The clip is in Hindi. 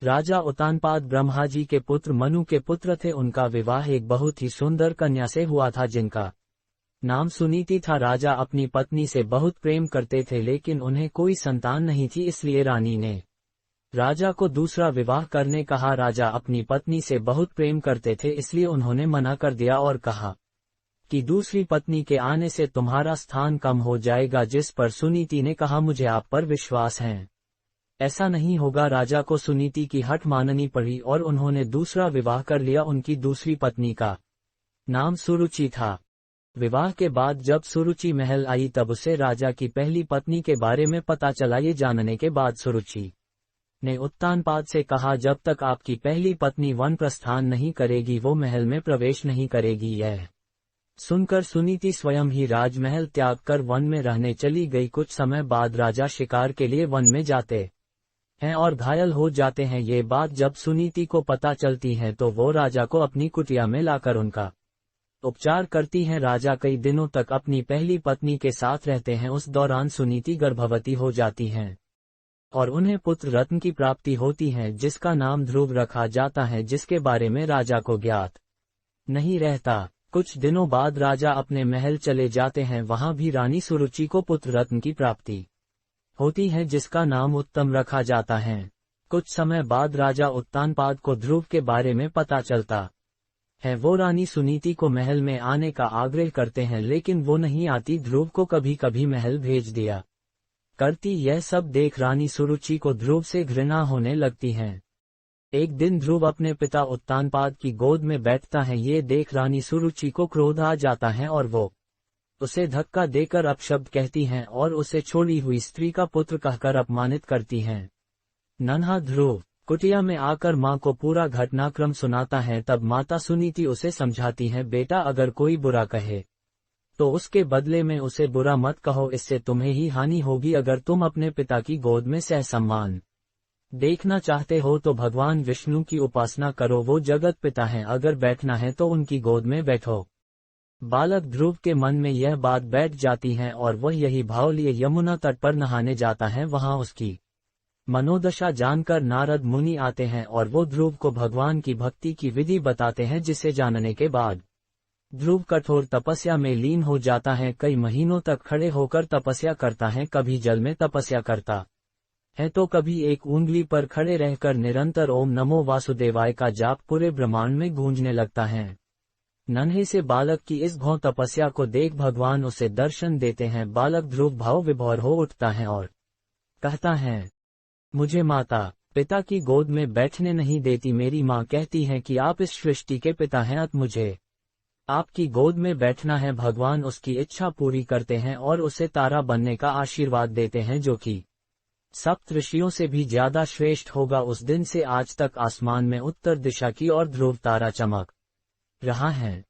राजा उत्तानपाद ब्रह्मा जी के पुत्र मनु के पुत्र थे। उनका विवाह एक बहुत ही सुंदर कन्या से हुआ था जिनका नाम सुनीति था। राजा अपनी पत्नी से बहुत प्रेम करते थे लेकिन उन्हें कोई संतान नहीं थी, इसलिए रानी ने राजा को दूसरा विवाह करने कहा। राजा अपनी पत्नी से बहुत प्रेम करते थे इसलिए उन्होंने मना कर दिया और कहा कि दूसरी पत्नी के आने से तुम्हारा स्थान कम हो जाएगा, जिस पर सुनीति ने कहा मुझे आप पर विश्वास है, ऐसा नहीं होगा। राजा को सुनीति की हठ माननी पड़ी और उन्होंने दूसरा विवाह कर लिया। उनकी दूसरी पत्नी का नाम सुरुचि था। विवाह के बाद जब सुरुचि महल आई तब उसे राजा की पहली पत्नी के बारे में पता चला। ये जानने के बाद सुरुचि ने उत्तानपाद से कहा जब तक आपकी पहली पत्नी वन प्रस्थान नहीं करेगी वो महल में प्रवेश नहीं करेगी। यह सुनकर सुनीति स्वयं ही राजमहल त्याग कर वन में रहने चली गई। कुछ समय बाद राजा शिकार के लिए वन में जाते हैं और घायल हो जाते हैं। ये बात जब सुनीति को पता चलती है तो वो राजा को अपनी कुटिया में लाकर उनका उपचार करती हैं। राजा कई दिनों तक अपनी पहली पत्नी के साथ रहते हैं। उस दौरान सुनीति गर्भवती हो जाती हैं और उन्हें पुत्र रत्न की प्राप्ति होती है जिसका नाम ध्रुव रखा जाता है, जिसके बारे में राजा को ज्ञात नहीं रहता। कुछ दिनों बाद राजा अपने महल चले जाते हैं। वहां भी रानी सुरुचि को पुत्र रत्न की प्राप्ति होती है जिसका नाम उत्तम रखा जाता है। कुछ समय बाद राजा उत्तानपाद को ध्रुव के बारे में पता चलता है। वो रानी सुनीति को महल में आने का आग्रह करते हैं लेकिन वो नहीं आती। ध्रुव को कभी कभी महल भेज दिया करती। यह सब देख रानी सुरुचि को ध्रुव से घृणा होने लगती है। एक दिन ध्रुव अपने पिता उत्तानपाद की गोद में बैठता है। ये देख रानी सुरुचि को क्रोध आ जाता है और वो उसे धक्का देकर अपशब्द कहती हैं और उसे छोड़ी हुई स्त्री का पुत्र कहकर अपमानित करती हैं। नन्हा ध्रुव कुटिया में आकर माँ को पूरा घटनाक्रम सुनाता है। तब माता सुनीति उसे समझाती है, बेटा अगर कोई बुरा कहे तो उसके बदले में उसे बुरा मत कहो, इससे तुम्हें ही हानि होगी। अगर तुम अपने पिता की गोद में सह सम्मान देखना चाहते हो तो भगवान विष्णु की उपासना करो, वो जगत पिता हैं। अगर बैठना है तो उनकी गोद में बैठो। बालक ध्रुव के मन में यह बात बैठ जाती है और वह यही भाव लिए यमुना तट पर नहाने जाता है। वहां उसकी मनोदशा जानकर नारद मुनि आते हैं और वो ध्रुव को भगवान की भक्ति की विधि बताते हैं, जिसे जानने के बाद ध्रुव कठोर तपस्या में लीन हो जाता है। कई महीनों तक खड़े होकर तपस्या करता है। कभी जल में तपस्या करता है तो कभी एक ऊंगली पर खड़े रहकर निरंतर ओम नमो वासुदेवाय का जाप पूरे ब्रह्मांड में गूंजने लगता है। नन्हे से बालक की इस घोर तपस्या को देख भगवान उसे दर्शन देते हैं। बालक ध्रुव भाव विभोर हो उठता है और कहता है, मुझे माता पिता की गोद में बैठने नहीं देती। मेरी माँ कहती है कि आप इस सृष्टि के पिता हैं, अत मुझे आपकी गोद में बैठना है। भगवान उसकी इच्छा पूरी करते हैं और उसे तारा बनने का आशीर्वाद देते हैं, जो कि सप्त ऋषियों से भी ज्यादा श्रेष्ठ होगा। उस दिन से आज तक आसमान में उत्तर दिशा की ओर ध्रुव तारा चमक रहा है।